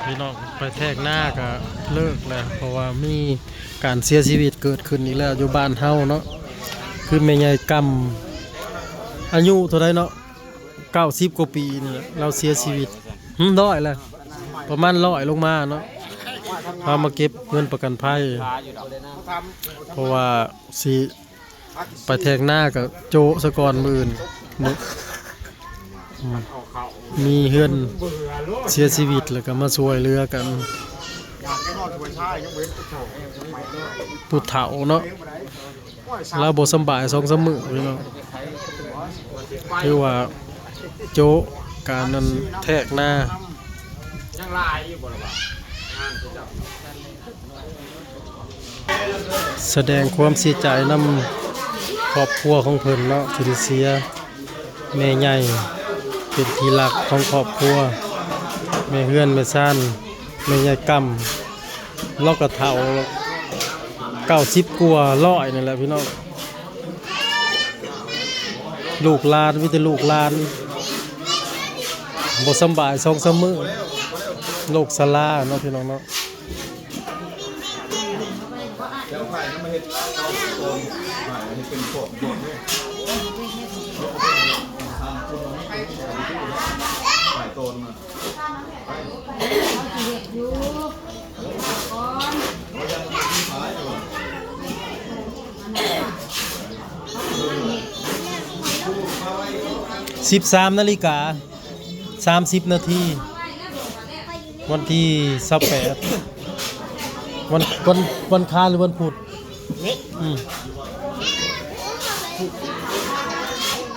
พี่น้องไปแทกหน้าก็เลิกแล้วเพราะว่ามีการเสียชีวิตเกิดขึ้นอีกแล้วอยู่บ้านเฮาเนาะคือแม่ใหญ่กำอายุเท่าไรเนาะ90 กว่าปีนี่แหละเราเสียชีวิตร้อยแล้วประมาณ100ลงมาเนาะพามาเก็บเงินประกันภัยเพราะว่าสิไปแทกหน้ากับโจสะกอนมื่นมีเฮือนเสียชีวิตแล้วก็มาช่วยเรือกันปุถเถาเนาะเราบ่สำบาย2-3 มื้อพี่น้องคือว่าโจการนั้นแทกหน้าแสดงความเสียใจนำครอบครัวของเพิ่นเนาะที่ได้เสียแม่ใหญ่เป็นที่รักของครอบครัวแม่เฮือนแม่ซ่านแม่ใหญ่กำเลาะกระเฒ่า90 กว่า100นั่นแหละพี่น้องลูกหลานมีแต่ลูกหลานบ่สำบาย2-3 มื้อโรคซาลาเนาะพี่น้องเนาะ13 นาฬิกา 30 นาทีวันที่28วันคารหรือวันพุธ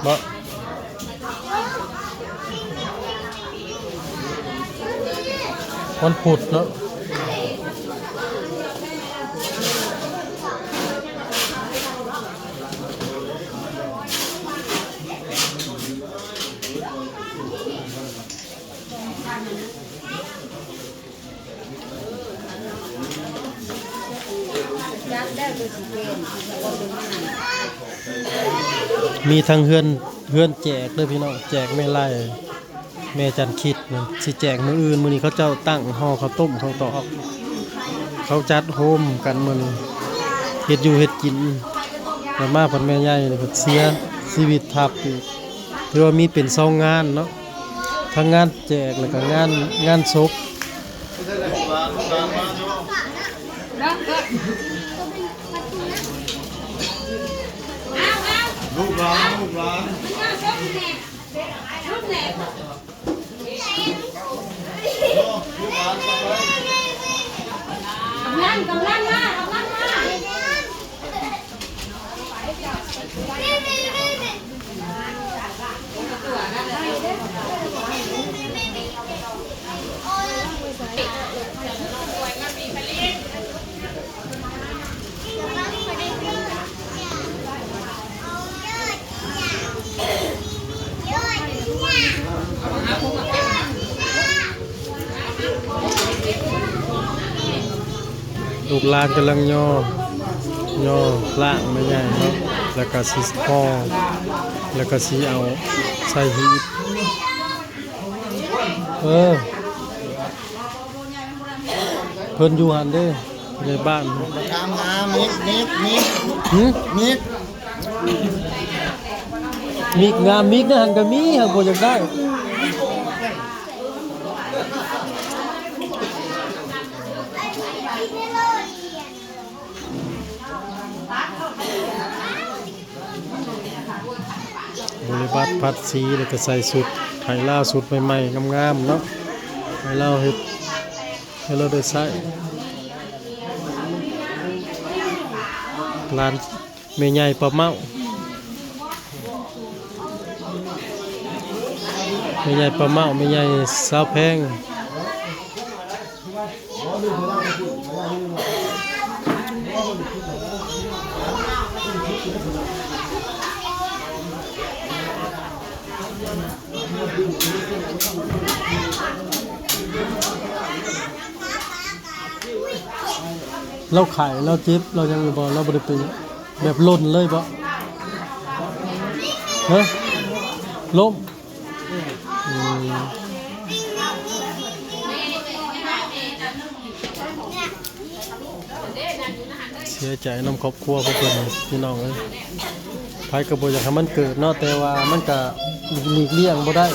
บ่วันพุธเนาะมีทั้งเฮือนแจกด้วยพี่น้องแจกแม่ไล่แม่จันคิดนั่นสิแจกมื้ออื่นมื้อนี้เขาเจ้าตั้งห่อข้าวต้มข้าวตอกเขาจัดโฮมกันมื้อนี้เฮ็ดอยู่เฮ็ดกินแล้วมาเพิ่นแม่ใหญ่นี่เพิ่นเสียชีวิตทับอีกถือว่ามีเป็น2 งานเนาะทั้งงานแจกแล้วก็งานศพลูกหลานกำลังมาลูกหลานกำลังย่อล่างไม่ใหญ่เนาะแล้วก็สีคอแล้วก็สีเอาใส่หีบเพิ่นอยู่หันเด้ในบ้านตามหามิกงามมิกนะหันก็มีหันบ่อยากได้บริบัติพัดสีแล้วก็ใส่สุดไถล่าสุดใหม่ๆงามๆเนาะให้เราเฮ็ดให้เราได้ใส่ร้านแม่ใหญ่ปลาเมาแม่ใหญ่ปลาเมาแม่ใหญ่สาวแพงเราขายเราจิ๊บเรายังบ่เราบ่ได้ไปแบบล้นเลยบ่ฮะล้ม เสียใจนำครอบครัวเพิ่นพี่น้องเอ้ยไผก็บ่อยากให้มันเกิดเนาะแต่ว่ามันก็หลีกเลี่ยงบ่ได้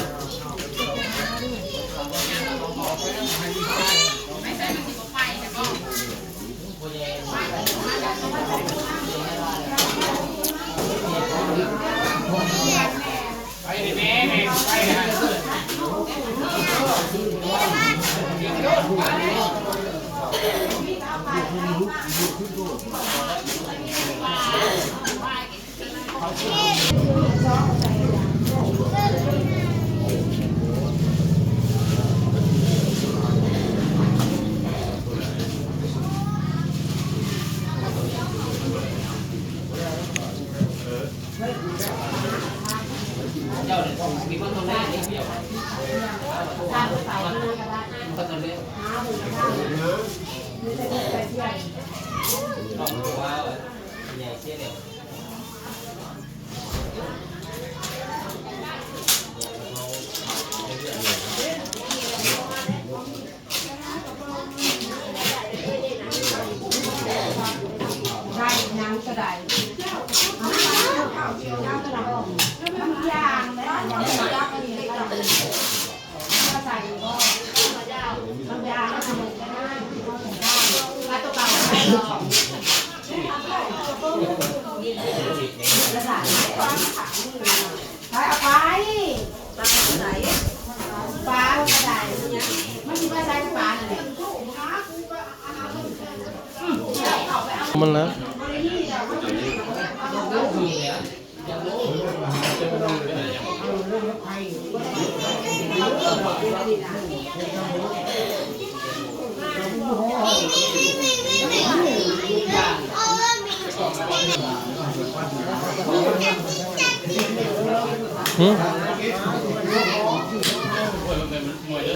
มันแล้ว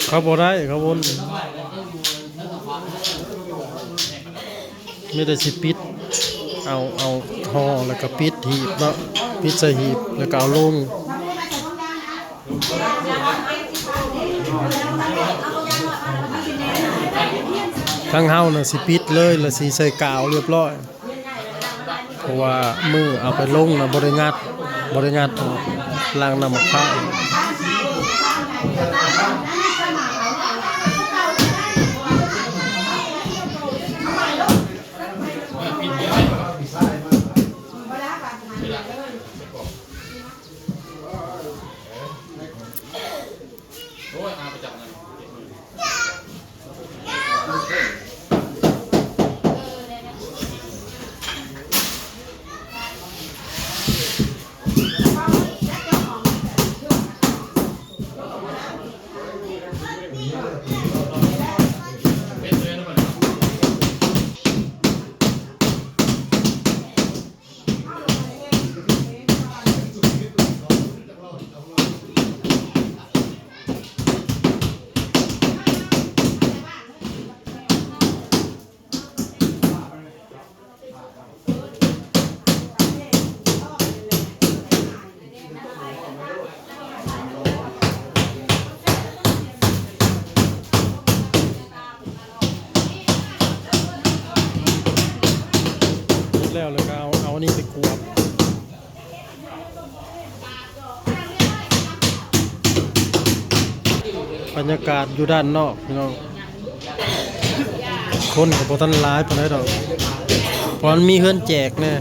เขาบ่ได้เขาวนไม่ได้สิปิดเอาห่อแล้วก็ปิดหีบเนาะปิดใส่หีบแล้วก็เอาลงทั้งเฮาน่ะสิปิดเลยแล้วสิใส่กาวเรียบร้อยเพราะว่ามือเอาไปลงน่ะบ่ได้งัดล้างน้ำมะพร้าวแล้วก็เอาอันนี้ไปกวบบรรยากาศอยู่ด้านนอกพี่น้องคนกับพทันร้ายปานใดดอกเพราะมันมีเฮือนแจกแน่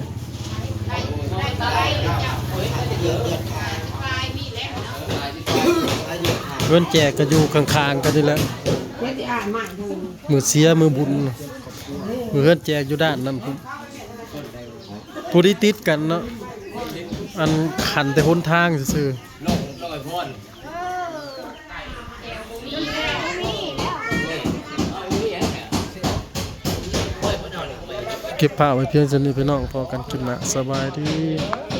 เฮือนแจกก็อยู่ข้างๆกันนี่แหละมือเสียมือบุญมือเฮือนแจกอยู่ด้านนั้นผู้ที่ติดกันเนาะอันขันแต่หนทางซื่อเก็บผ้าไว้เพียงเท่านี้พี่น้องพอกันกินนะสบายดี